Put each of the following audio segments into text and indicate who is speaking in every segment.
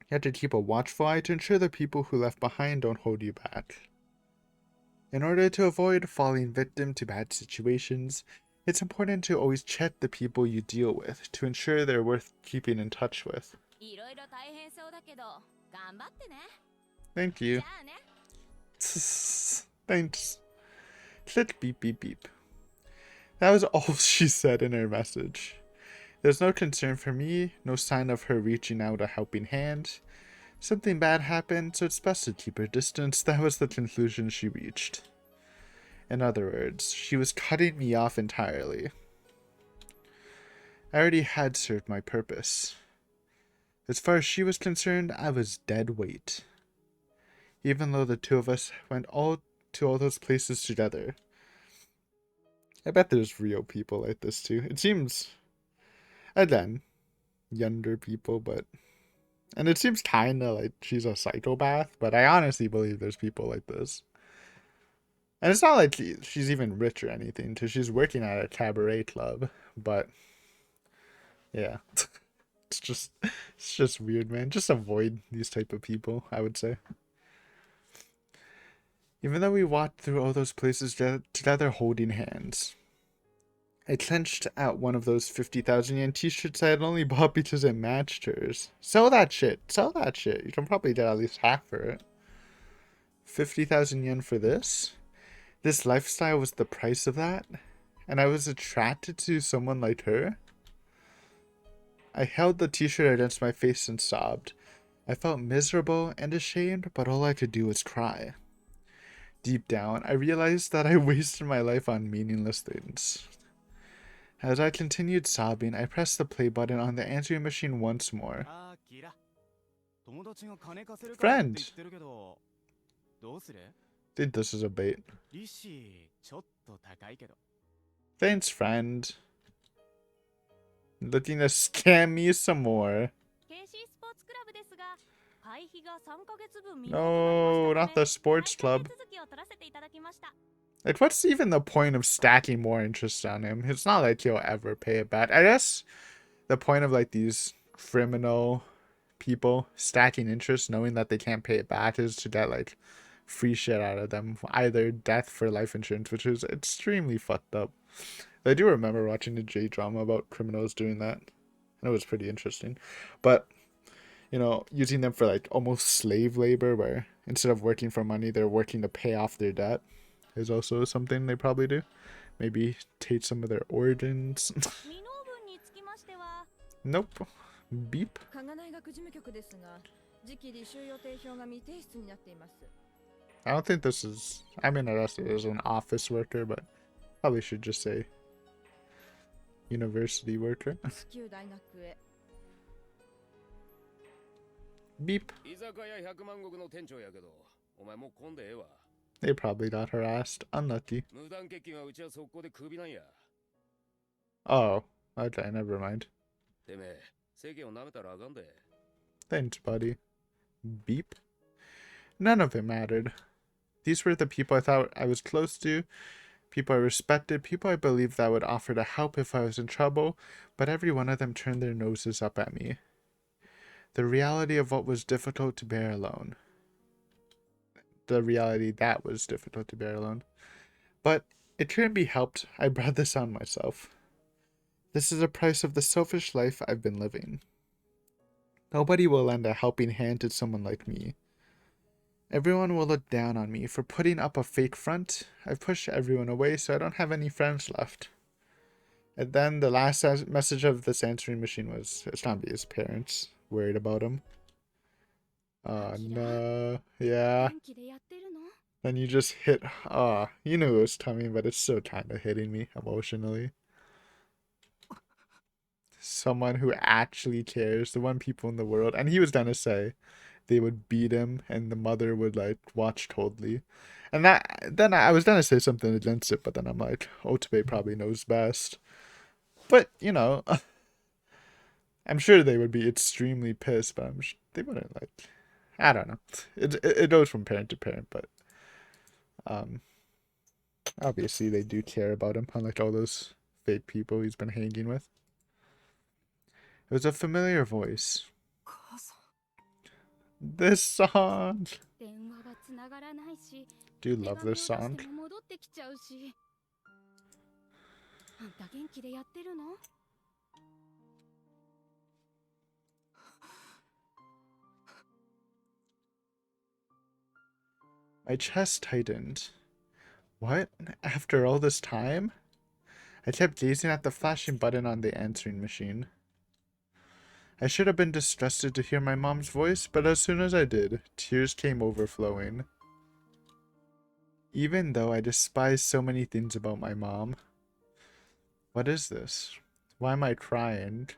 Speaker 1: You have to keep a watchful eye to ensure the people who left behind don't hold you back. In order to avoid falling victim to bad situations, it's important to always check the people you deal with to ensure they're worth keeping in touch with. Thank you. Thanks. Click beep beep beep. That was all she said in her message. There's no concern for me, no sign of her reaching out a helping hand. Something bad happened, so it's best to keep her distance. That was the conclusion she reached. In other words, she was cutting me off entirely. I already had served my purpose. As far as she was concerned, I was dead weight. Even though the two of us went to all those places together. I bet there's real people like this too. It seems, again, younger people, but... And it seems kinda like she's a psychopath, but I honestly believe there's people like this. And it's not like she's even rich or anything, because she's working at a cabaret club, but... Yeah. It's just weird, man. Just avoid these type of people, I would say. Even though we walked through all those places together holding hands. I clenched at one of those 50,000 yen t-shirts I had only bought because it matched hers. Sell that shit. Sell that shit. You can probably get at least half for it. 50,000 yen for this? This lifestyle was the price of that? And I was attracted to someone like her? I held the t-shirt against my face and sobbed. I felt miserable and ashamed, but all I could do was cry. Deep down, I realized that I wasted my life on meaningless things. As I continued sobbing, I pressed the play button on the answering machine once more. Friend! Think this is a bait. Thanks, friend. Looking to scam me some more. No, not the sports club. Like, what's even the point of stacking more interest on him? It's not like he'll ever pay it back. I guess the point of, like, these criminal people stacking interest, knowing that they can't pay it back, is to get, like, free shit out of them. Either death for life insurance, which is extremely fucked up. I do remember watching a J-drama about criminals doing that. And it was pretty interesting. But, you know, using them for, like, almost slave labor, where instead of working for money, they're working to pay off their debt, is also something they probably do. Maybe take some of their organs. Nope. Beep. I don't think this is... I mean, I guess it is an office worker, but probably should just say university worker. Beep. They probably got harassed. Unlucky. Oh, okay, never mind. Thanks, buddy. Beep. None of it mattered. These were the people I thought I was close to, people I respected, people I believed that would offer to help if I was in trouble, but every one of them turned their noses up at me. The reality of what was difficult to bear alone. The reality that was difficult to bear alone. But it couldn't be helped. I brought this on myself. This is a price of the selfish life I've been living. Nobody will lend a helping hand to someone like me. Everyone will look down on me for putting up a fake front. I've pushed everyone away, so I don't have any friends left. And then the last message of this answering machine was, it's not be his parents worried about him. Oh no, yeah. Then you just hit, you knew it was coming, but it's still kind of hitting me emotionally. Someone who actually cares, the one people in the world, and he was gonna say they would beat him and the mother would, like, watch coldly. And then I was gonna say something against it, but then I'm like, Otube probably knows best. But, you know, I'm sure they would be extremely pissed, but they wouldn't, like, I don't know. It goes from parent to parent, but obviously they do care about him, unlike all those fake people he's been hanging with. It was a familiar voice. This song. Do you love this song? My chest tightened. What? After all this time? I kept gazing at the flashing button on the answering machine. I should have been distrusted to hear my mom's voice, but as soon as I did, tears came overflowing. Even though I despise so many things about my mom. What is this? Why am I crying?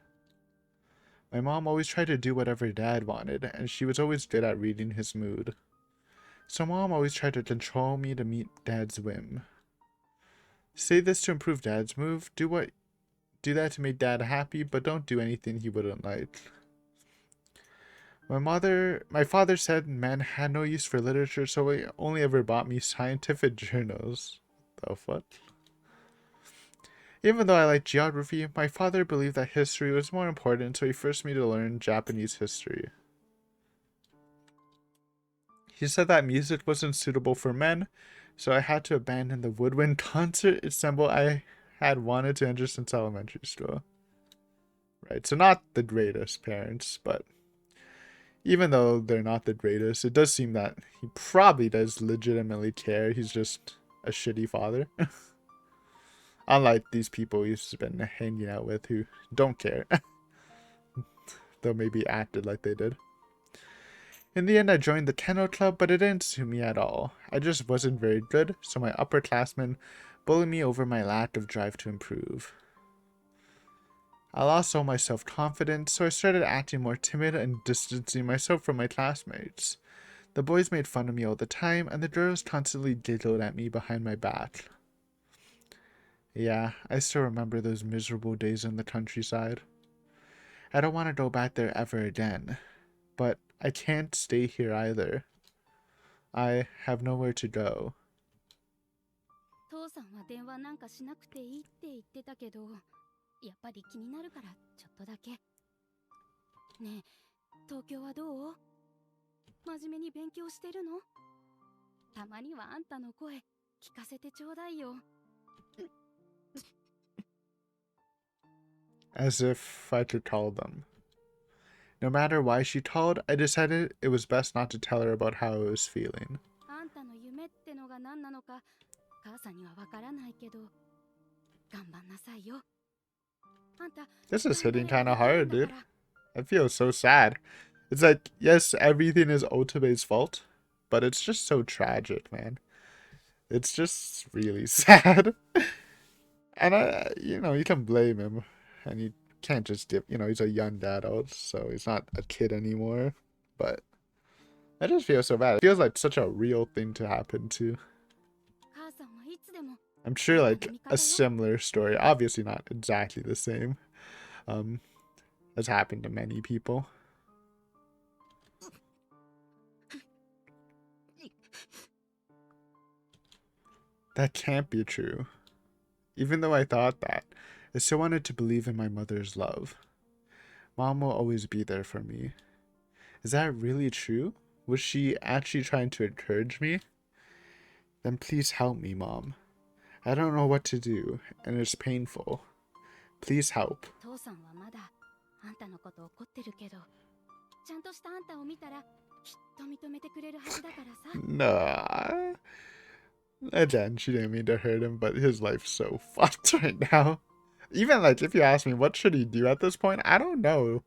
Speaker 1: My mom always tried to do whatever Dad wanted, and she was always good at reading his mood. So Mom always tried to control me to meet Dad's whim. Say this to improve Dad's mood, do that to make Dad happy, but don't do anything he wouldn't like. My father said men had no use for literature, so he only ever bought me scientific journals. The fuck? Even though I liked geography, my father believed that history was more important, so he forced me to learn Japanese history. He said that music wasn't suitable for men, so I had to abandon the woodwind concert ensemble I had wanted to enter since elementary school. Right, so not the greatest parents, but even though they're not the greatest, it does seem that he probably does legitimately care. He's just a shitty father. Unlike these people he's been hanging out with who don't care. Though maybe acted like they did. In the end, I joined the kennel club, but it didn't suit me at all. I just wasn't very good, so my upperclassmen bullied me over my lack of drive to improve. I lost all my self-confidence, so I started acting more timid and distancing myself from my classmates. The boys made fun of me all the time, and the girls constantly giggled at me behind my back. Yeah, I still remember those miserable days in the countryside. I don't want to go back there ever again, but I can't stay here either. I have nowhere to go.
Speaker 2: 父さんは電話なんかしなくていいって言ってたけど、やっぱり気になるからちょっとだけ。ねえ、東京はどう？真面目に勉強してるの？たまにはあんたの声聞かせてちょうだいよ。
Speaker 1: As if I could call them. No matter why she called, I decided it was best not to tell her about how I was feeling.
Speaker 2: あんたの夢ってのが何なのか、母さんにはわからないけど、頑張んなさいよ。あんた、
Speaker 1: This is hitting kind of hard, dude. I feel so sad. It's like, yes, everything is Otabe's fault, but it's just so tragic, man. It's just really sad. And, you can blame him. And you can't just dip, he's a young adult, so he's not a kid anymore. But I just feel so bad. It feels like such a real thing to happen to. I'm sure like a similar story, obviously not exactly the same, has happened to many people. That can't be true. Even though I thought that, I still wanted to believe in my mother's love. Mom will always be there for me. Is that really true? Was she actually trying to encourage me? Then please help me, Mom. I don't know what to do, and it's painful. Please help. Nah. Again, she didn't mean to hurt him, but his life's so fucked right now. Even like, if you ask me, what should he do at this point? I don't know.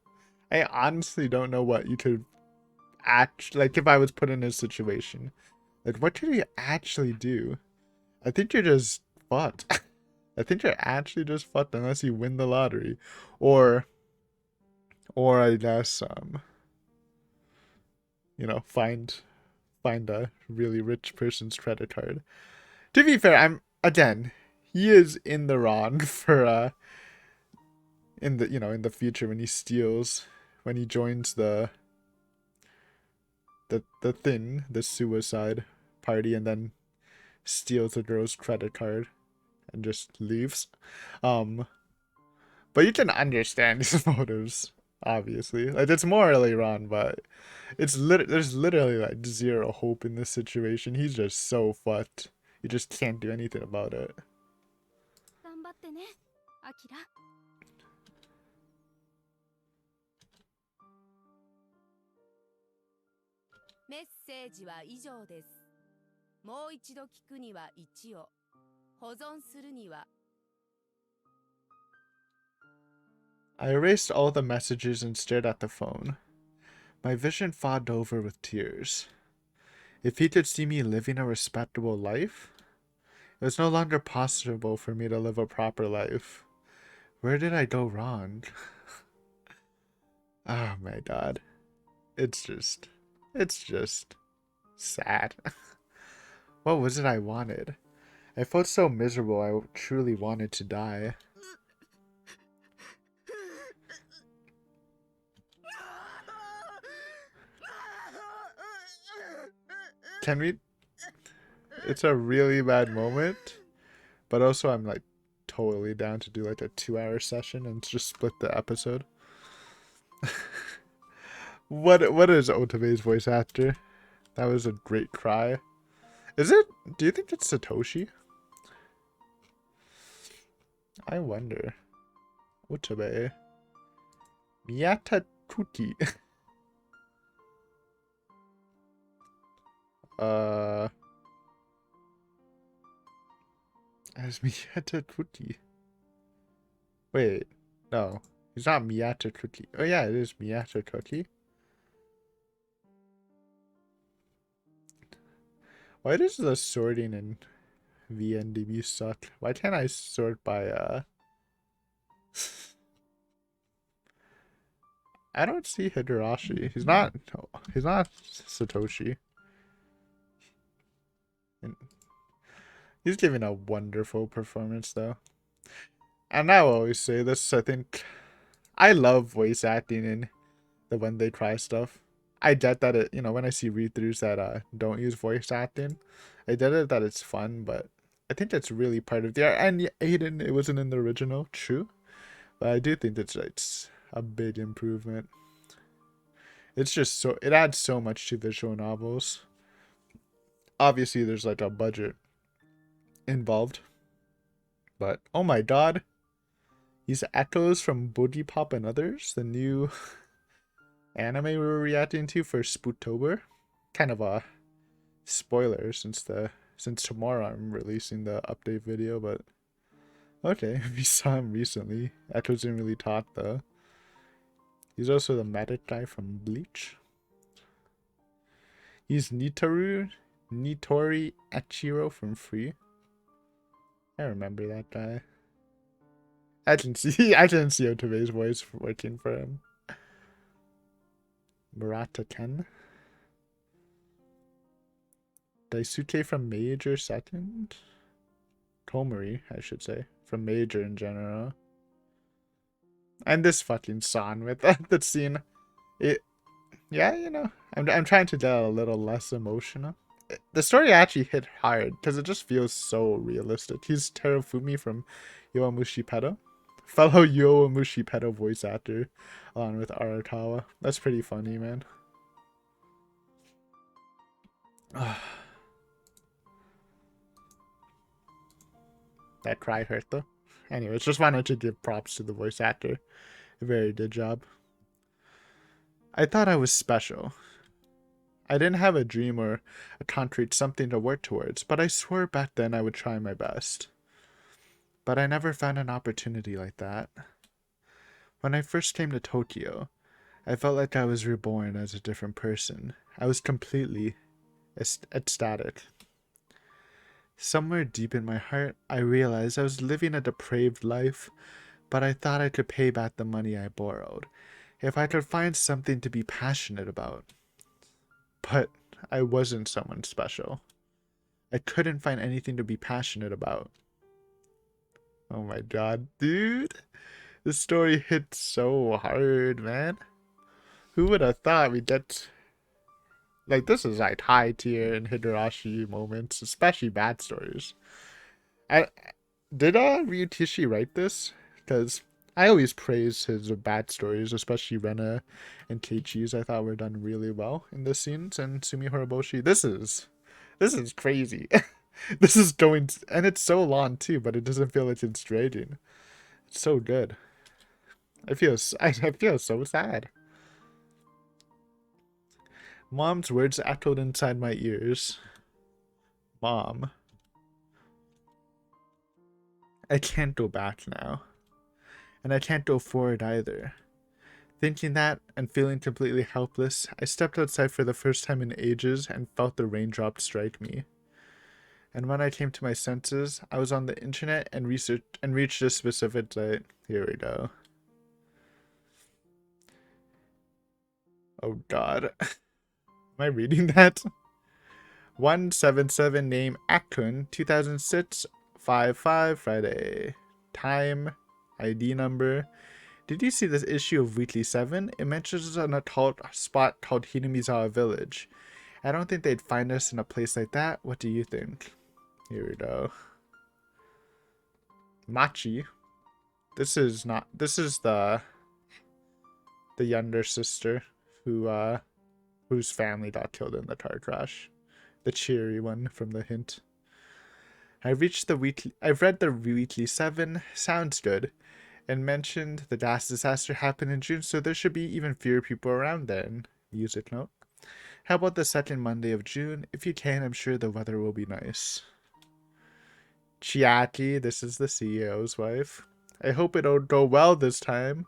Speaker 1: I honestly don't know what you could like, if I was put in his situation. Like, what could he actually do? I think you're just fucked. I think you're actually just fucked unless you win the lottery. Or I guess, find a really rich person's credit card. To be fair, he is in the wrong for, in the future when he steals, when he joins the suicide party and then steals the girl's credit card and just leaves. But you can understand his motives. obviously. Like, it's morally wrong, but there's literally like zero hope in this situation. He's just so fucked. You just can't do anything about it.
Speaker 2: 頑張ってねアキラ。
Speaker 3: メッセージは以上です。もう一度聞くには1を、保存するには
Speaker 1: I erased all the messages and stared at the phone. My vision fogged over with tears. If he could see me living a respectable life, it was no longer possible for me to live a proper life. Where did I go wrong? Oh my god. It's just sad. What was it I wanted? I felt so miserable I truly wanted to die. Can we... It's a really bad moment, but also I'm like totally down to do like a 2-hour session and just split the episode. What is Otabe's voice actor? That was a great cry. Is it? Do you think it's Satoshi? I wonder. Otabe. Miyatakuki. As Miyatakuki. Wait, no. He's not Miyatakuki. Oh yeah, it is Miyatakuki. Why does the sorting in VNDB suck? Why can't I sort by I don't see Higurashi. He's not Satoshi. He's giving a wonderful performance though. And I will always say this, I think I love voice acting in the when they cry stuff. I get that it, when I see read-throughs that don't use voice acting, I get it that it's fun, but I think that's really part of the art. And Aiden, it wasn't in the original, true, but I do think it's a big improvement. It's just it adds so much to visual novels. Obviously, there's like a budget involved, but oh my god, these echoes from Bodhi Pop and others, the new anime we were reacting to for Spooktober. Kind of a spoiler since tomorrow I'm releasing the update video, but okay, we saw him recently. Echoes didn't really talk though. He's also the medic guy from Bleach. He's Nitori Echiro from Free. I remember that guy. I didn't see Otabe's voice working for him. Murata Ken. Daisuke from Major second. Komori, I should say. From Major in general. And this fucking song with that scene. Yeah, I'm trying to get a little less emotional. The story actually hit hard because it just feels so realistic. He's Terafumi from Yowamushi Pedo. Fellow Yowamushi Pedo voice actor along with Arakawa. That's pretty funny, man. That cry hurt though. Anyways, just wanted to give props to the voice actor. A very good job. I thought I was special. I didn't have a dream or a concrete something to work towards, but I swore back then I would try my best. But I never found an opportunity like that. When I first came to Tokyo, I felt like I was reborn as a different person. I was completely ecstatic. Somewhere deep in my heart, I realized I was living a depraved life, but I thought I could pay back the money I borrowed, if I could find something to be passionate about. But I wasn't someone special. I couldn't find anything to be passionate about. Oh my god, dude. This story hits so hard, man. Who would have thought we'd get... Like, this is like high tier in Higurashi moments, especially bad stories. Did Ryutishi write this? Because I always praise his bad stories, especially Rena and Keiichi's. I thought were done really well in the scenes. And Sumi Horoboshi, this is crazy. This is going, and it's so long too, but it doesn't feel like it's dragging. It's so good. I feel so sad. Mom's words echoed inside my ears. Mom, I can't go back now. And I can't go forward either. Thinking that and feeling completely helpless, I stepped outside for the first time in ages and felt the raindrops strike me. And when I came to my senses, I was on the internet and reached a specific site. Here we go. Oh god. Am I reading that? 177 name Akun 2006 55 Friday. Time, ID number. Did you see this issue of Weekly 7? It mentions an occult spot called Hinamizawa Village. I don't think they'd find us in a place like that. What do you think? Here we go. Machi. This is the younger sister whose family got killed in the car crash. The cheery one from the hint. I've read the Weekly 7. Sounds good. And mentioned the gas disaster happened in June, so there should be even fewer people around then. Music note. How about the second Monday of June? If you can, I'm sure the weather will be nice. Chiaki, this is the CEO's wife. I hope it'll go well this time.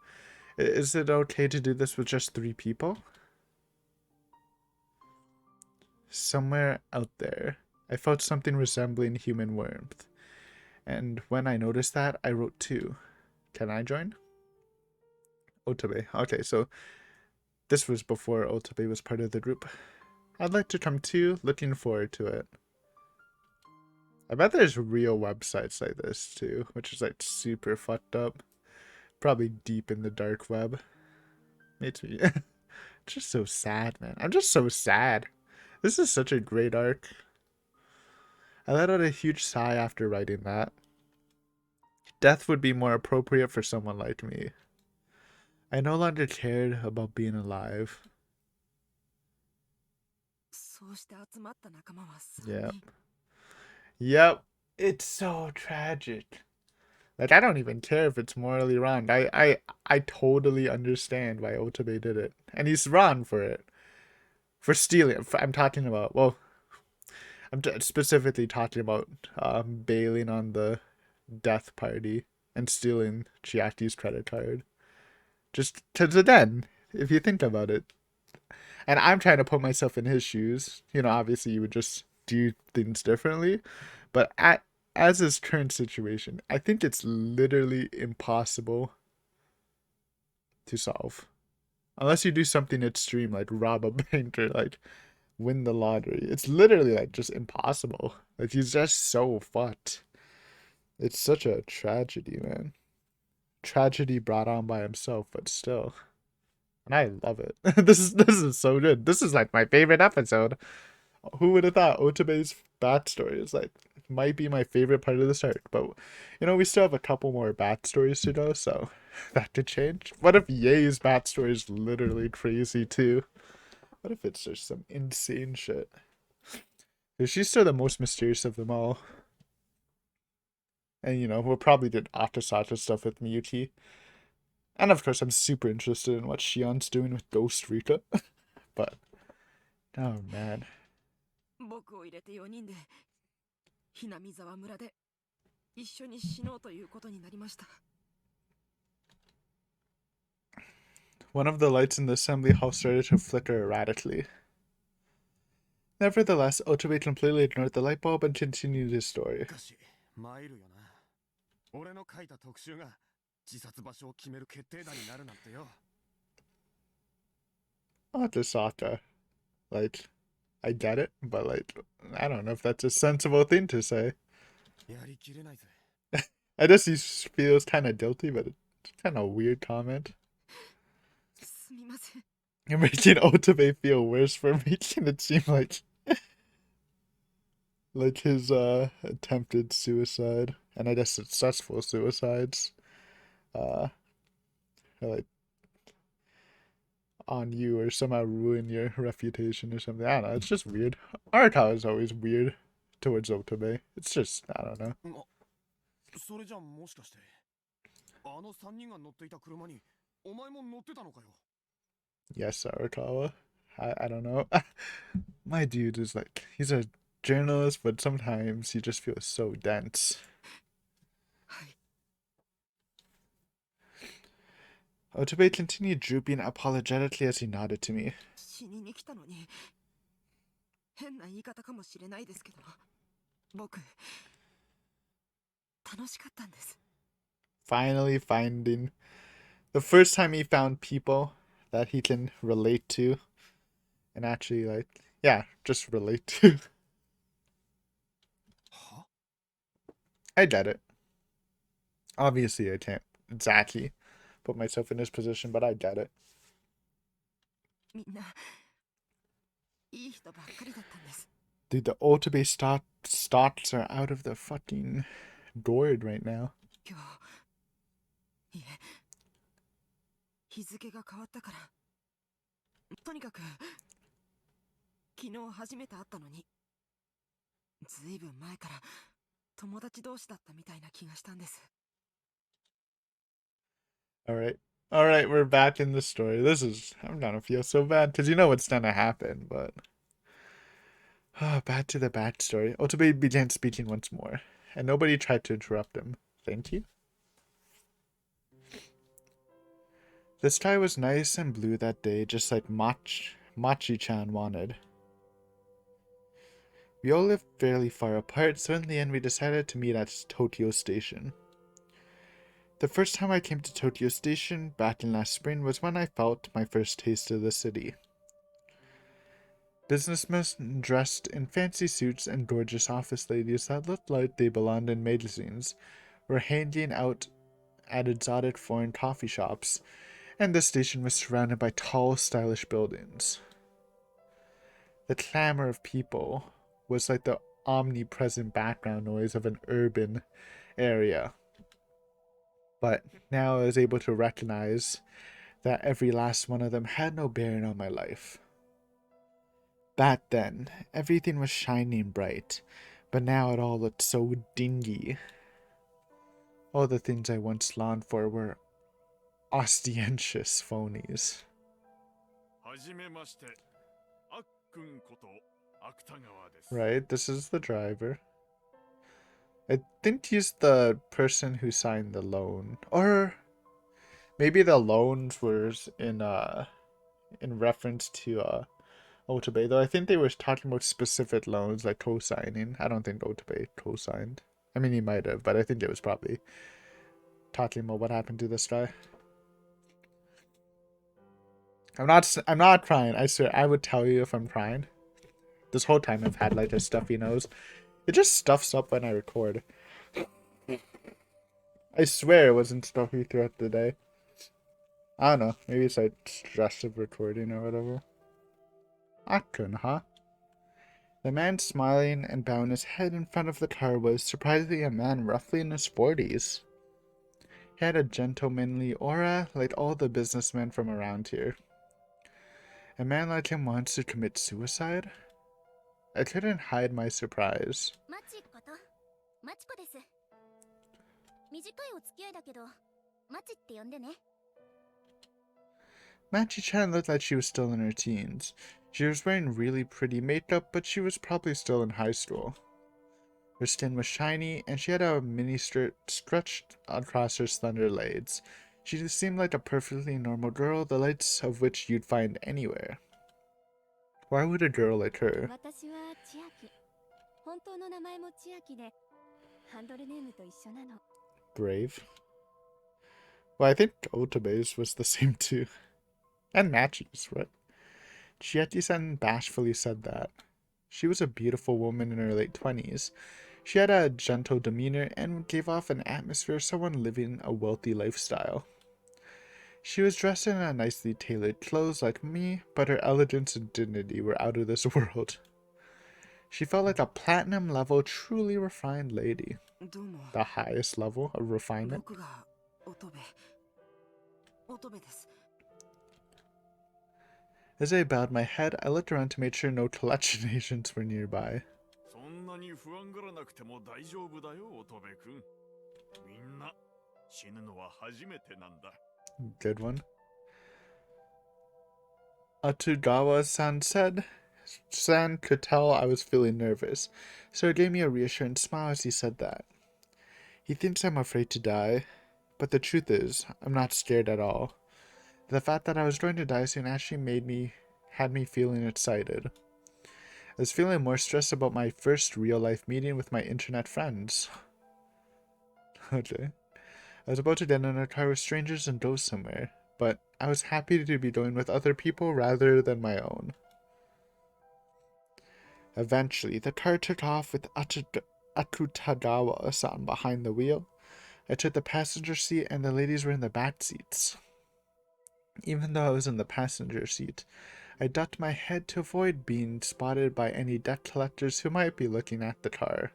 Speaker 1: Is it okay to do this with just 3 people? Somewhere out there, I felt something resembling human warmth. And when I noticed that, I wrote 2. Can I join? Otabe. Okay, so this was before Otabe was part of the group. I'd like to come too. Looking forward to it. I bet there's real websites like this too, which is like super fucked up. Probably deep in the dark web. Makes me just so sad, man. I'm just so sad. This is such a great arc. I let out a huge sigh after writing that. Death would be more appropriate for someone like me. I no longer cared about being alive. Yep. Yep. It's so tragic. Like, I don't even care if it's morally wrong. I totally understand why Otabe did it. And he's wrong for it. For stealing. I'm talking about, well, I'm specifically talking about bailing on the death party and stealing Chiaki's credit card. Just to then, if you think about it. And I'm trying to put myself in his shoes. You know, obviously you would just do things differently. But as his current situation, I think it's literally impossible to solve. Unless you do something extreme like rob a bank or like win the lottery. It's literally like just impossible. Like he's just so fucked. It's such a tragedy, man. Tragedy brought on by himself, but still. And I love it. This is so good. This is like my favorite episode. Who would have thought Otabe's backstory is like might be my favorite part of this arc, but you know, we still have a couple more backstories to go, so that could change. What if Ye's backstory is literally crazy too? What if it's just some insane shit? She's still the most mysterious of them all. And you know, we'll probably do Akasaka stuff with Miyuki. And of course, I'm super interested in what Shion's doing with Ghost Rika. But, oh man. One of the lights in the assembly hall started to flicker erratically. Nevertheless, Otabe completely ignored the light bulb and continued his story. Akasaka. Like, I get it, but like, I don't know if that's a sensible thing to say. I guess he feels kind of guilty, but it's kind of a weird comment. You're making Otabe feel worse for making it seem like his attempted suicide, and I guess successful suicides. like on you or somehow ruin your reputation or something. I don't know. It's just weird. Arakawa is always weird towards Otome. It's just, I don't know.
Speaker 4: それじゃもしかしてあの3人が乗っていた車にお前も乗ってたのかよ。
Speaker 1: Yes, Arakawa. I don't know. My dude is like, he's a journalist, but sometimes he just feels so dense.
Speaker 4: はい。
Speaker 1: Otome continued drooping apologetically as he nodded to me.
Speaker 4: 死にに来たのに変な言い方かもしれないですけど僕楽しかったんです。
Speaker 1: Finally finding the first time he found people that he can relate to and actually, like, yeah, just relate to.
Speaker 4: は
Speaker 1: I get it. Obviously, I can't exactly put myself in his position, but I get it.
Speaker 4: みんないい人ばっかりだったんです。
Speaker 1: Dude, the Otome stocks are out of the fucking gourd right now.
Speaker 4: 今日いえ日付が変わったからとにかく昨日初めて会ったのにずいぶん前から友達同士だったみたいな気がしたんです。
Speaker 1: Alright. Alright, we're back in the story. I'm gonna feel so bad, because you know what's gonna happen, but... back to the backstory. Otome began speaking once more, and nobody tried to interrupt him. Thank you. The sky was nice and blue that day, just like Machi-chan wanted. We all lived fairly far apart, so in the end we decided to meet at Tokyo Station. The first time I came to Tokyo Station, back in last spring, was when I felt my first taste of the city. Businessmen dressed in fancy suits and gorgeous office ladies that looked like they belonged in magazines were hanging out at exotic foreign coffee shops, and the station was surrounded by tall, stylish buildings. The clamor of people was like the omnipresent background noise of an urban area. But now I was able to recognize that every last one of them had no bearing on my life. Back then, everything was shining bright, but now it all looked so dingy. All the things I once longed for were ostentatious phonies.
Speaker 4: はじめまして、あっくんこと芥川です。
Speaker 1: Right, this is the driver. I think he's the person who signed the loan. Or maybe the loans were in reference to Otome, though I think they were talking about specific loans like co-signing. I don't think Otome co-signed. I mean, he might have, but I think it was probably talking about what happened to this guy. I'm not crying. I swear, I would tell you if I'm crying. This whole time I've had like a stuffy nose. It just stuffs up when I record. I swear it wasn't stuffy throughout the day. I don't know. Maybe it's like stress of recording or whatever. Akun, huh? The man smiling and bowing his head in front of the car was surprisingly a man roughly in his 40s. He had a gentlemanly aura like all the businessmen from around here. A man like him wants to commit suicide? I couldn't hide my surprise.
Speaker 2: マチことマチコです。短いお付き合いだけどマチって呼んでね。
Speaker 1: Machi-chan looked like she was still in her teens. She was wearing really pretty makeup, but she was probably still in high school. Her skin was shiny, and she had a mini skirt stretched across her slender legs. She just seemed like a perfectly normal girl, the likes of which you'd find anywhere. Why would a girl like her?
Speaker 2: 私は千秋。本当の名前も千秋で、ハンドルネームと一緒なの。
Speaker 1: Brave? Well, I think Otome's was the same too. And Machi's, right? Chieti-san bashfully said that. She was a beautiful woman in her late 20s. She had a gentle demeanor and gave off an atmosphere of someone living a wealthy lifestyle. She was dressed in a nicely tailored clothes like me, but her elegance and dignity were out of this world. She felt like a platinum level, truly refined lady.
Speaker 4: どうも
Speaker 1: The highest level of refinement.
Speaker 4: 僕が乙部乙女です。
Speaker 1: As I bowed my head, I looked around to make sure no collection agents were nearby.
Speaker 5: そんなに不安がらなくても大丈夫だよ、乙部君。みんな死ぬのは初めてなんだ。
Speaker 1: Good one. Atugawa-san said. San could tell I was feeling nervous, so he gave me a reassuring smile as he said that. He thinks I'm afraid to die, but the truth is, I'm not scared at all. The fact that I was going to die soon actually had me feeling excited. I was feeling more stressed about my first real-life meeting with my internet friends. Okay. I was about to get in a car with strangers and go somewhere, but I was happy to be going with other people rather than my own. Eventually, the car took off with Akutagawa-san behind the wheel. I took the passenger seat and the ladies were in the back seats. Even though I was in the passenger seat, I ducked my head to avoid being spotted by any debt collectors who might be looking at the car.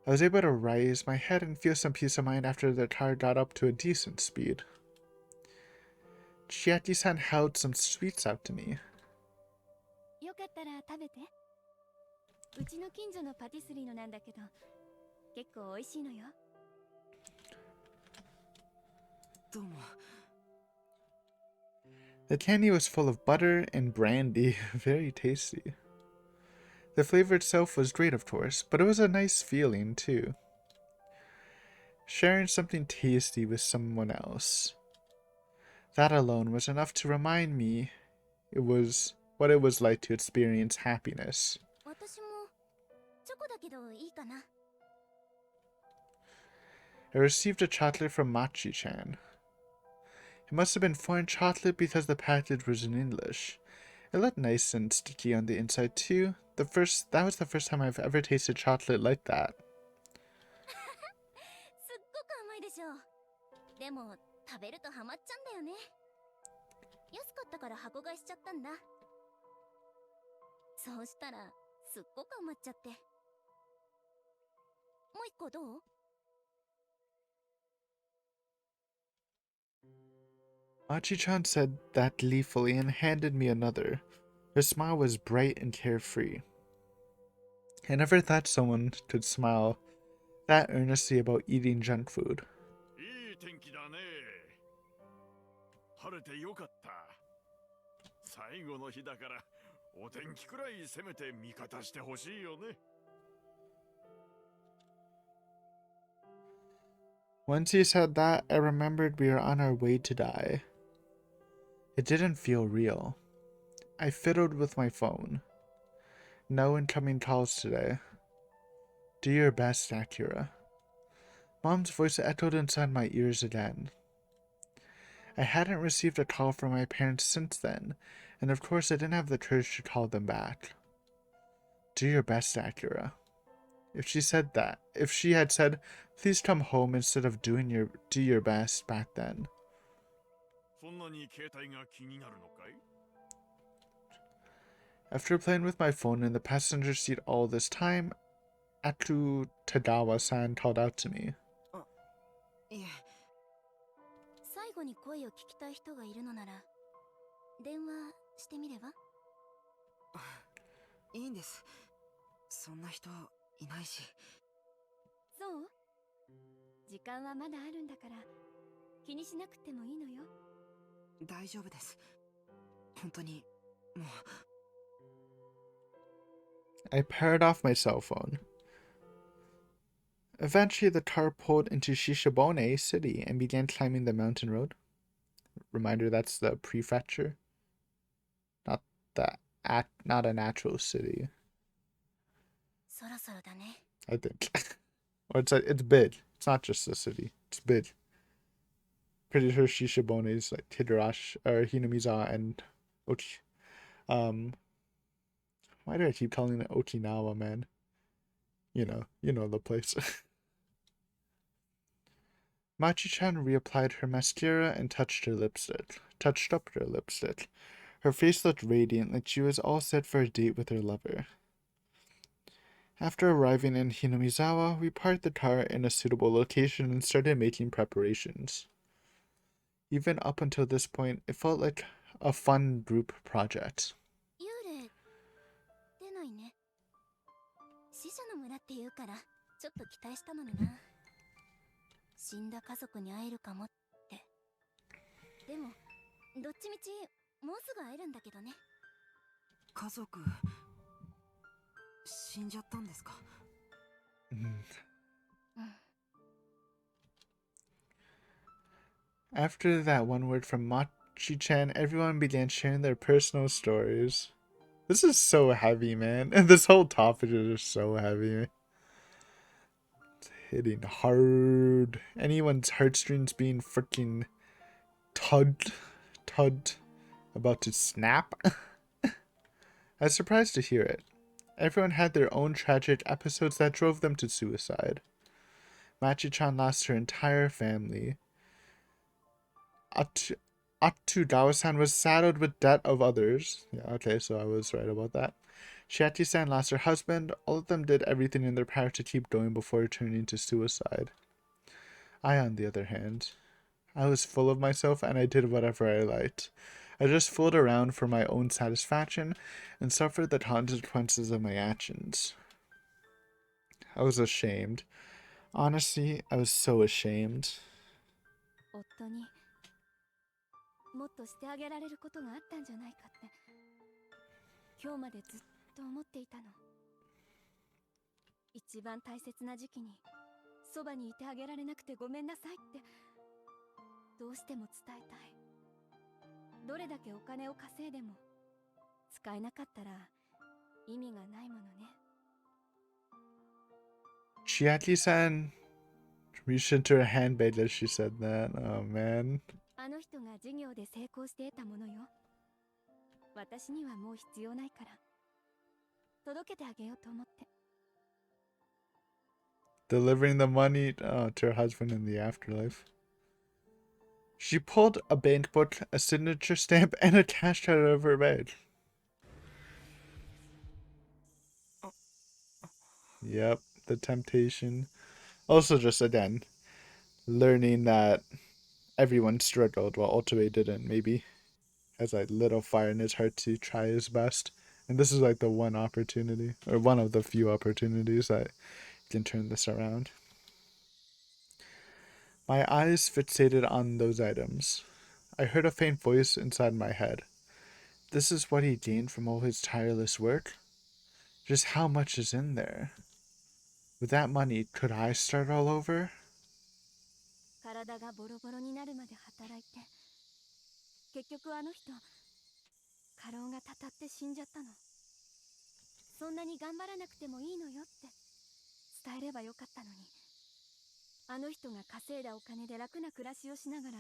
Speaker 1: I was able to raise my head and feel some peace of mind after the car got up to a decent speed. Chiaki-san held some sweets out to me.
Speaker 2: よかったら食べて。うちの近所のパティスリーのなんだけど、結構美味しいのよ。
Speaker 4: どうも。
Speaker 1: The candy was full of butter and brandy, very tasty. The flavor itself was great, of course, but it was a nice feeling, too. Sharing something tasty with someone else. That alone was enough to remind me what it was like to experience happiness.
Speaker 2: 私もチョコだけどいいかな。
Speaker 1: I received a chocolate from Machi-chan. It must have been foreign chocolate because the package was in English. It looked nice and sticky on the inside too. That was the first time I've ever tasted chocolate like that.
Speaker 2: すっごく甘いでしょ。でも食べるとハマっちゃうんだよね。安かったから箱買いしちゃったんだ。そうしたらすっごく余っちゃって。もう一個どう？
Speaker 1: Machi-chan said that gleefully and handed me another. Her smile was bright and carefree. I never thought someone could smile that earnestly about eating junk food.
Speaker 5: いい天気だね。晴れてよかった。最後の日だからお天気くらいせめて味方してほしいよね。
Speaker 1: Once he said that, I remembered we were on our way to die. It didn't feel real. I fiddled with my phone. No incoming calls today. Do your best, Akira. Mom's voice echoed inside my ears again. I hadn't received a call from my parents since then, and of course I didn't have the courage to call them back. Do your best, Akira. If she had said, please come home instead of do your best back then.
Speaker 5: そんなに携帯が気になるのかい?
Speaker 1: After playing with my phone in the passenger seat all this time, Akutagawa-san called out to me.
Speaker 4: いえ。
Speaker 2: 最後に声を聞きたい人がいるのなら電話してみれば？
Speaker 4: いいんです。そんな人いないし。
Speaker 2: そう？時間はまだあるんだから気にしなくてもいいのよ。
Speaker 4: 大丈夫です。本当にもう。
Speaker 1: I paired off my cell phone. Eventually, the car pulled into Shishibone City and began climbing the mountain road. Reminder, that's the prefecture. Not an actual city.
Speaker 2: そろそろだね。
Speaker 1: I think. Or it's big. It's not just a city. It's big. Pretty sure Shishibone is like Higurashi or Hinamizawa and why do I keep calling it Okinawa, man? You know the place. Machi-chan reapplied her mascara and touched up her lipstick. Her face looked radiant, like she was all set for a date with her lover. After arriving in Hinamizawa, we parked the car in a suitable location and started making preparations. Even up until this point, it felt like a fun group project.
Speaker 2: 幽霊出ないね。死者の村って言うからちょっと期待したのにな。死んだ家族に会えるかもって。でもどっちみちもうすぐ会えるんだけどね。
Speaker 4: 家族死んじゃったんですか？
Speaker 1: After that one word from Machi-chan, everyone began sharing their personal stories. This is so heavy, man. And this whole topic is just so heavy. It's hitting hard. Anyone's heartstrings being freaking tugged, about to snap. I was surprised to hear it. Everyone had their own tragic episodes that drove them to suicide. Machi-chan lost her entire family. Atsugawa-san was saddled with debt of others. Yeah, okay, so I was right about that. Shiati-san lost her husband. All of them did everything in their power to keep going before turning to suicide. I, on the other hand, I was full of myself and I did whatever I liked. I just fooled around for my own satisfaction and suffered the consequences of my actions. I was ashamed. Honestly, I was so ashamed.
Speaker 2: 夫にもっとしてあげられることがあったんじゃないかって今日までずっと思っていたの。一番大切な時期にそばにいてあげられなくてごめんなさいってどうしても伝えたい。どれだけお金を稼いでも使えなかったら意味がないものね。
Speaker 1: Chiaki-san reached into her handbag as she said that. Oh man.
Speaker 2: あの人が事業で成功して得たものよ。私にはもう必要ないから届けてあげようと思って。
Speaker 1: Delivering the money to her husband in the afterlife. She pulled a bank book, a signature stamp, and a cash out of her bag. Yep, the temptation. Also, just again, learning that everyone struggled while Otoe didn't. Maybe has a little fire in his heart to try his best. And this is like the one opportunity, or one of the few opportunities that can turn this around. My eyes fixated on those items. I heard a faint voice inside my head. This is what he gained from all his tireless work? Just how much is in there? With that money, could I start all over?
Speaker 2: 体がボロボロになるまで働いて結局あの人過労がたたって死んじゃったの。そんなに頑張らなくてもいいのよって伝えればよかったのに。あの人が稼いだお金で楽な暮らしをしながら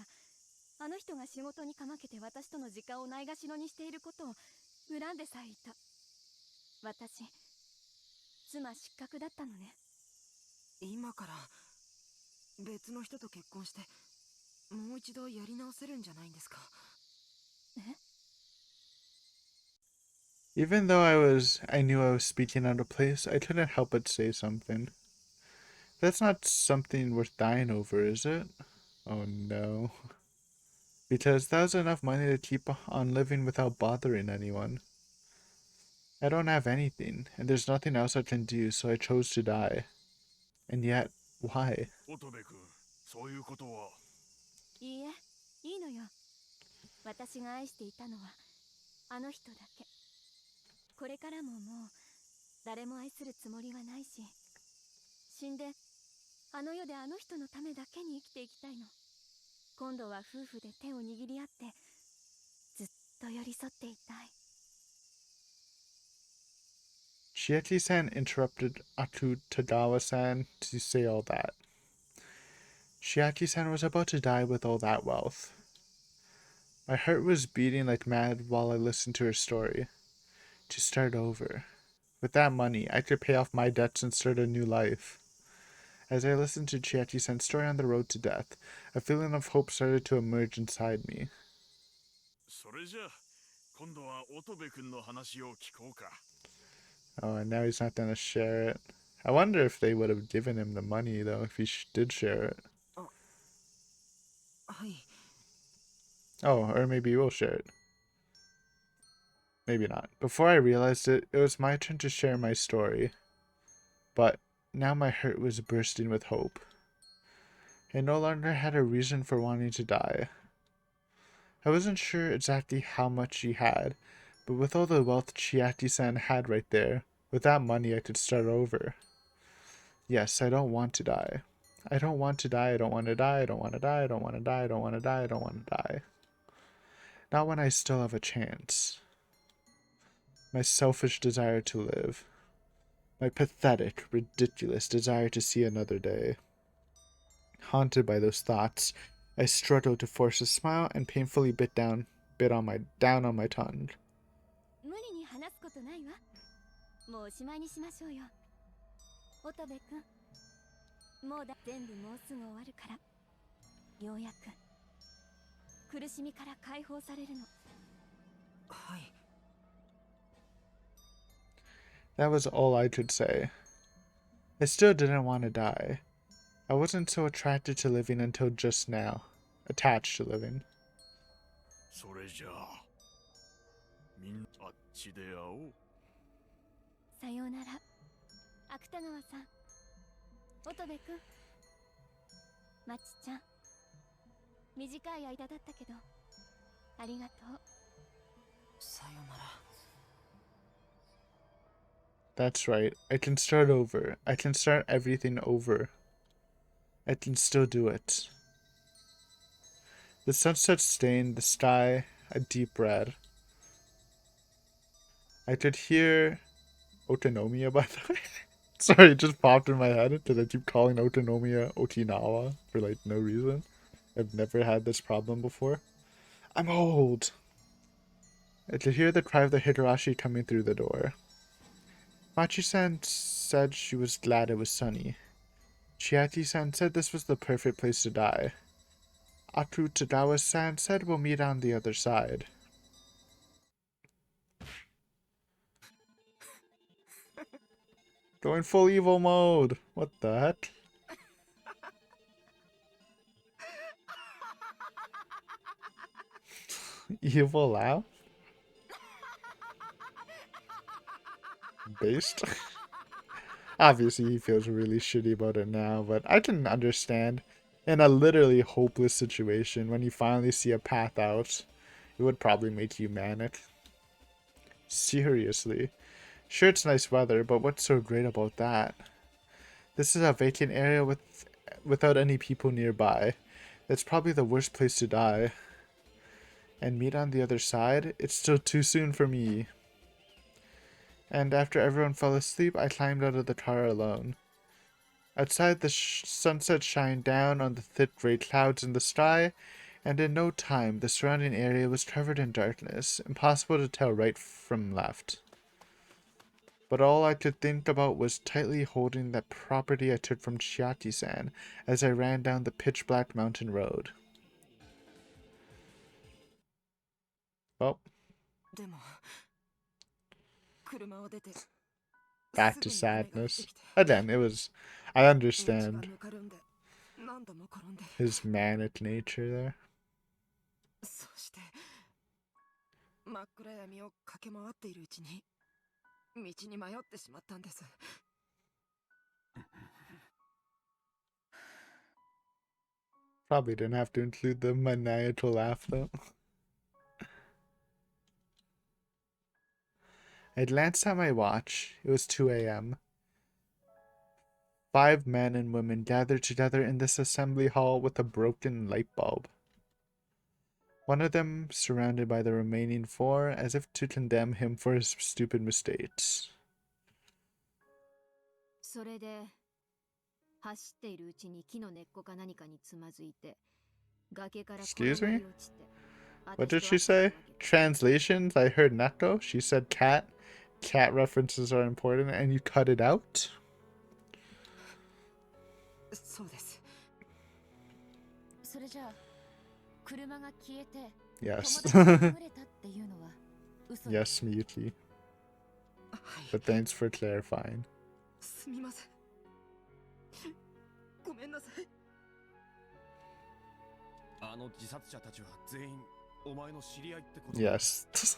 Speaker 2: あの人が仕事にかまけて私との時間をないがしろにしていることを恨んでさえいた。私妻失格だったのね。
Speaker 4: 今から別の人と結婚してもう一度やり直せるんじゃないんですか？
Speaker 2: え？
Speaker 1: Even though I knew I was speaking out of place, I couldn't help but say something. That's not something worth dying over, is it? Oh no. Because that was enough money to keep on living without bothering anyone. I don't have anything, and there's nothing else I can do, so I chose to die. And yet, why?
Speaker 5: 乙部君、そういうことは。
Speaker 2: いいえ、いいのよ。私が愛していたのはあの人だけ。これからももう誰も愛するつもりはないし、死んであの世であの人のためだけに生きていきたいの。今度は夫婦で手を握り合ってずっと寄り添っていたい。
Speaker 1: Chiaki-san interrupted Akutagawa-san to say all that. Chiaki-san was about to die with all that wealth. My heart was beating like mad while I listened to her story. To start over. With that money, I could pay off my debts and start a new life. As I listened to Chiaki-san's story on the road to death, a feeling of hope started to emerge inside me.
Speaker 5: それじゃあ、今度は乙部君の話を聞こうか。
Speaker 1: Oh, and now he's not gonna share it. I wonder if they would have given him the money, though, if he did share it.
Speaker 4: はい。
Speaker 1: Oh, or maybe we'll share it. Maybe not. Before I realized it, it was my turn to share my story. But now my heart was bursting with hope. I no longer had a reason for wanting to die. I wasn't sure exactly how much she had, but with all the wealth Chiaki-san had right there, with that money I could start over. Yes, I don't want to die. I don't want to die, I don't want to die, I don't want to die, I don't want to die, I don't want to die, I don't want to die. Not when I still have a chance. My selfish desire to live. My pathetic, ridiculous desire to see another day. Haunted by those thoughts, I struggled to force a smile and painfully bit down on my tongue.
Speaker 2: 無理に話すことないわ。もうおしまいにしましょうよ。乙部くん、もう全部もうすぐ終わるから。ようやく苦しみから解放されるの。
Speaker 4: はい。
Speaker 1: That was all I could say. I still didn't want to die. I wasn't so attracted to living until just now. Attached to living.
Speaker 5: それじゃあみんなあっちで会おう。
Speaker 2: さようなら、芥川さん、乙部くん、まちちゃん。短い間だったけど、ありがとう。
Speaker 4: さよなら。
Speaker 1: That's right. I can start over. I can start everything over. I can still do it. The sunset stained the sky a deep red. I could hear Otonomiya, by the way. Sorry, it just popped in my head because I keep calling Otonomiya Okinawa for like no reason. I've never had this problem before. I'm old. I could hear the cry of the Higurashi coming through the door. Machi-san said she was glad it was sunny. Chiaki-san said this was the perfect place to die. Aku Tagawa-san said we'll meet on the other side. Going full evil mode. What the heck? Evil laugh? Based? Obviously, he feels really shitty about it now, but I can understand. In a literally hopeless situation, when you finally see a path out, it would probably make you manic. Seriously. Sure, it's nice weather, but what's so great about that? This is a vacant area without any people nearby. That's probably the worst place to die. And meet on the other side? It's still too soon for me. And after everyone fell asleep, I climbed out of the car alone. Outside, the sunset shined down on the thick gray clouds in the sky, and in no time, the surrounding area was covered in darkness, impossible to tell right from left. But all I could think about was tightly holding that property I took from Chiaki-san as I ran down the pitch-black mountain road. Well, back to sadness. Again, I understand his manic nature there.
Speaker 4: そして真っ暗闇を駆け回っているうちに道に迷ってしまったんです。
Speaker 1: Probably didn't have to include the maniacal laugh though. I glanced at my watch. It was 2 a.m. 5 men and women gathered together in this assembly hall with a broken light bulb. One of them surrounded by the remaining 4 as if to condemn him for his stupid mistakes.
Speaker 2: それで走っているうちに木の根っこか何かにつまずいて崖から転がり落ちて。
Speaker 1: What did she say? Translations? I heard Neko. She said cat. Cat references are important, and you cut it out?
Speaker 4: そうです。
Speaker 2: それじゃあ車が消えて
Speaker 1: Yes.
Speaker 2: 友達が倒れたっていうのは嘘だ。
Speaker 1: Yes, Miyuki. But thanks for clarifying.
Speaker 4: すみません。ごめんなさい。
Speaker 5: あの自殺者たちは全員お前の知り合いってこと？
Speaker 1: Yes.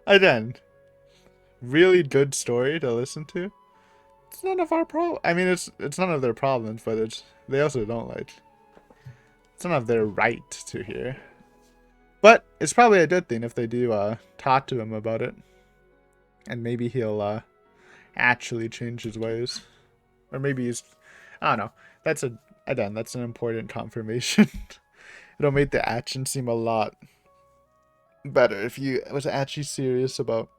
Speaker 1: Again, really good story to listen to. It's none of our I mean, it's none of their problems, but they also don't like. It's none of their right to hear. But it's probably a good thing if they do talk to him about it, and maybe he'll actually change his ways, or maybe he's, I don't know. That's an important confirmation. It'll make the action seem a lot better if you was actually serious about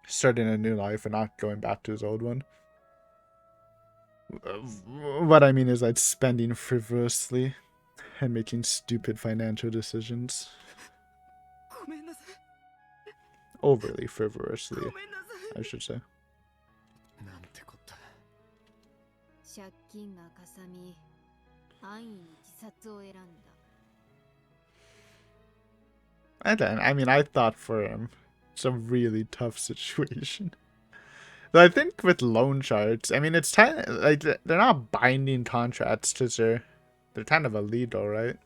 Speaker 1: starting a new life and not going back to his old one. What I mean is like spending frivolously and making stupid financial decisions.
Speaker 4: ごめんなさい
Speaker 1: Overly frivolously,
Speaker 4: ごめんなさい
Speaker 1: I should say.
Speaker 5: なんてこった。
Speaker 2: 借金がかさみ安易に自殺を選んだ。
Speaker 1: And then, I mean, I thought for him, it's a really tough situation. Though I think with loan sharks, I mean, it's like they're not binding contracts because they're kind of illegal, right?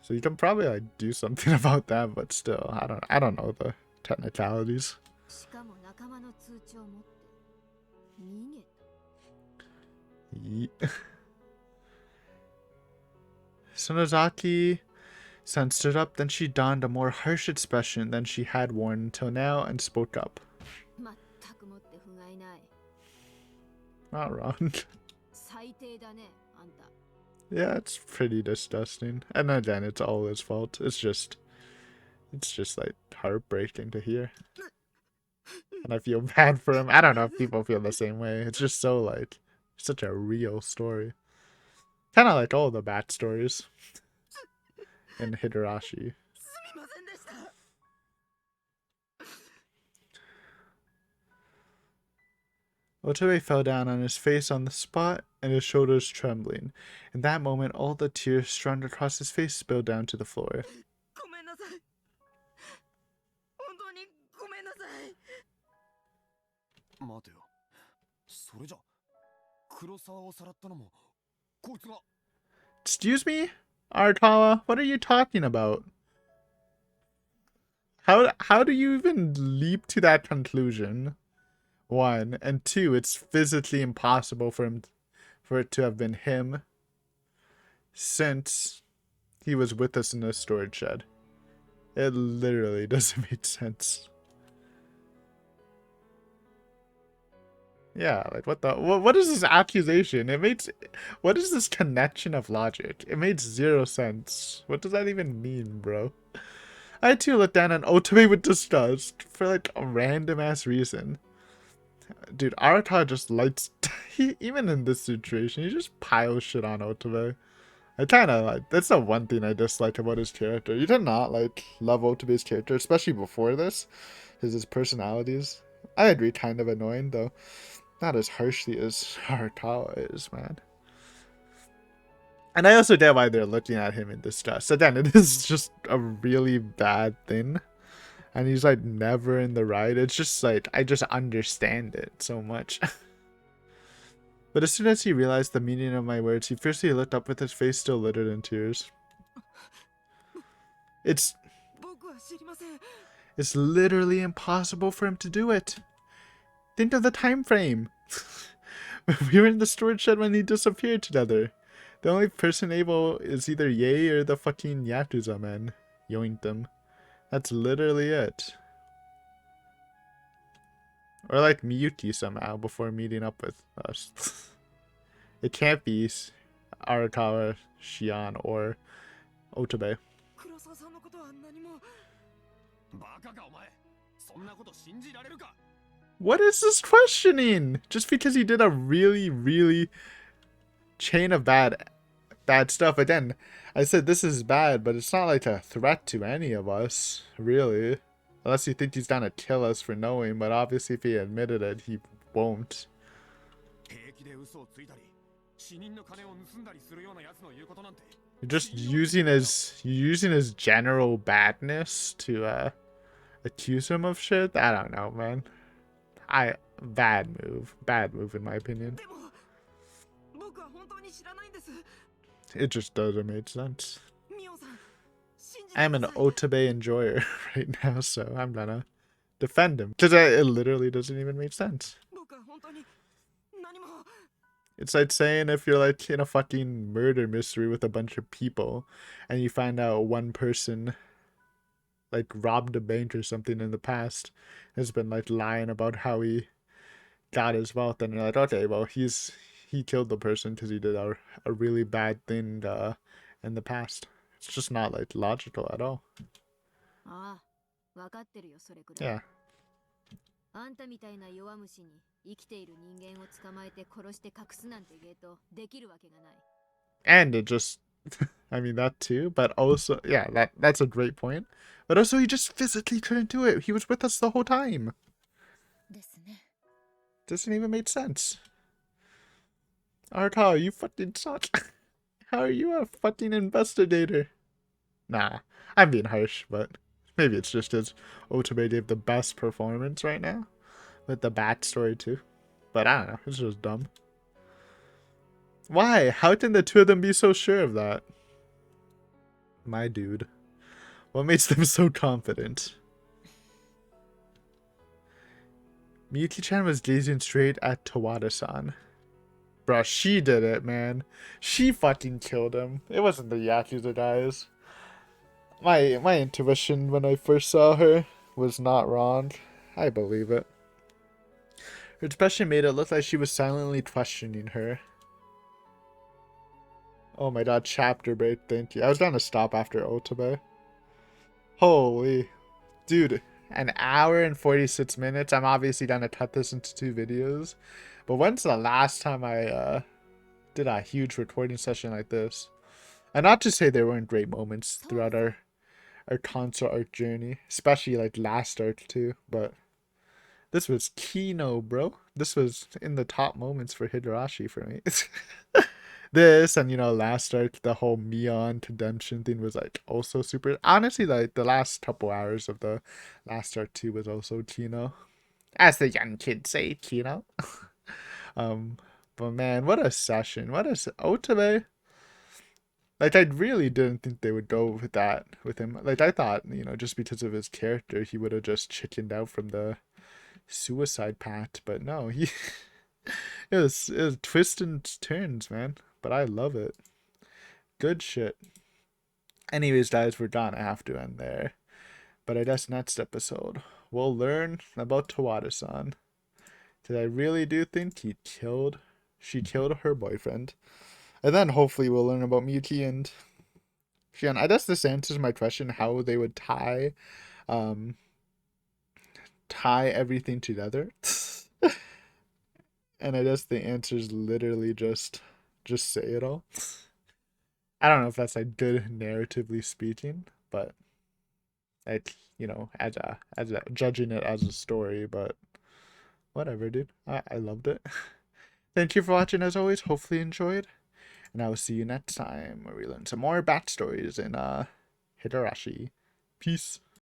Speaker 1: So you can probably like do something about that, but still, I don't know the technicalities.
Speaker 2: しかも仲間の通帳を持って逃げた。
Speaker 1: Yeet. Sonozaki-san stood up, then she donned a more harsh expression than she had worn until now and spoke up.
Speaker 2: 全くもって不甲斐ない。
Speaker 1: Not wrong.
Speaker 2: 最低だね、あんた。
Speaker 1: Yeah, it's pretty disgusting. And again, it's all his fault. It's just like heartbreaking to hear. And I feel bad for him. I don't know if people feel the same way. It's just so like such a real story. Kind of like all the bad stories in Higurashi.
Speaker 4: すみませんでした
Speaker 1: Otobe fell down on his face on the spot, and his shoulders trembling. In that moment, all the tears strewn across his face spilled down to the floor.
Speaker 4: ごめんなさい本当にごめんなさい
Speaker 5: 待てよ。それじゃ、黒沢をさらったのも、こいつが。
Speaker 1: Excuse me? Arakawa, what are you talking about? How do you even leap to that conclusion? One, and two, it's physically impossible for it to have been him, since he was with us in the storage shed. It literally doesn't make sense. Yeah, like what is this accusation? What is this connection of logic? It made zero sense. What does that even mean, bro? I too looked down on Otome with disgust for like a random ass reason. Dude, Arata just likes even in this situation, he just piles shit on Otome. I kinda like that's the one thing I dislike about his character. You did not like love Otome's character, especially before this. His personalities. I agree, kind of annoying though. Not as harshly as Arakawa is, man. And I also get why they're looking at him in disgust. Again, it is just a really bad thing. And he's like never in the right. It's just like, I just understand it so much. But as soon as he realized the meaning of my words, he fiercely looked up with his face still littered in tears. It's
Speaker 4: 僕は知りません
Speaker 1: It's literally impossible for him to do it. Think of the time frame. We were in the storage shed when he disappeared together. The only person able is either Ye or the fucking Yakuza men. Yoinked them. That's literally it. Or like Miyuki somehow before meeting up with us. It can't be Arakawa, Shion, or Otobe.
Speaker 4: 黒沢さんのことは何も
Speaker 5: バカかお前。そんなこと信じられるか。
Speaker 1: What is this questioning? Just because he did a really chain of bad stuff. Again, I said this is bad, but it's not like a threat to any of us, really. Unless you think he's gonna kill us for knowing, but obviously if he admitted it, he won't.
Speaker 5: 平気で嘘をついたり、死人の金を盗んだりするような奴の言うことなんて。
Speaker 1: You're just using his general badness to accuse him of shit. I don't know, man. Bad move in my opinion.
Speaker 4: でも僕は本当に知らないんです
Speaker 1: It just doesn't make sense.
Speaker 4: ミオさん
Speaker 1: I'm an Otabe enjoyer right now, so I'm gonna defend him. Because it literally doesn't even make sense.
Speaker 4: 僕は本当に何も。
Speaker 1: It's like saying if you're like in a fucking murder mystery with a bunch of people and you find out one person like robbed a bank or something in the past, has been like lying about how he got his wealth, and you're like, okay, well he killed the person because he did a really bad thing in the past. It's just not like logical at all.
Speaker 2: ああ、わかってるよ、それくらい。
Speaker 1: Yeah.
Speaker 2: あんたみたいな弱虫に生きている人間を捕まえて殺して隠すなんてゲートできるわけがない。
Speaker 1: And it just I mean that too, but also yeah, that's a great point. But also he just physically couldn't do it. He was with us the whole time.
Speaker 2: ですね。
Speaker 1: Doesn't even make sense. Arta, you fucking suck. How are you a fucking investigator? Nah, I'm being harsh, but maybe it's just because Otome gave the best performance right now. With the backstory too. But I don't know, it's just dumb. Why? How can the two of them be so sure of that? My dude. What makes them so confident? Miyuki-chan was gazing straight at Tawada-san. Bruh, she did it, man. She fucking killed him. It wasn't the Yakuza guys. My intuition when I first saw her was not wrong. I believe it. Her expression made it look like she was silently questioning her. Oh my god, chapter break, thank you. I was gonna stop after Otabe. Holy. Dude, an hour and 46 minutes. I'm obviously gonna cut this into 2 videos. But when's the last time I did a huge recording session like this? And not to say there weren't great moments throughout our console arc journey. Especially like last arc too, but this was Kino, bro. This was in the top moments for Higurashi for me. This and, you know, last arc, the whole Mion Redemption thing was like also super. Honestly, like the last couple hours of the last arc too was also Kino. As the young kids say, Kino. But man, what a session. What a Otome. Like, I really didn't think they would go with that with him. Like, I thought, you know, just because of his character, he would have just chickened out from the suicide pact. But no, he it was twists and turns, man. But I love it. Good shit. Anyways, guys, we're gonna have to end there. But I guess next episode, we'll learn about Tawada-san. Because I really do think she killed her boyfriend. And then hopefully we'll learn about Miyuki and Shion. I guess this answers my question how they would tie everything together. And I guess the answer is literally just say it all. I don't know if that's like good narratively speaking, but like, you know, as a judging it as a story, but whatever, dude. I loved it. Thank you for watching as always. Hopefully you enjoyed. And I will see you next time where we learn some more backstories in Higurashi. Peace.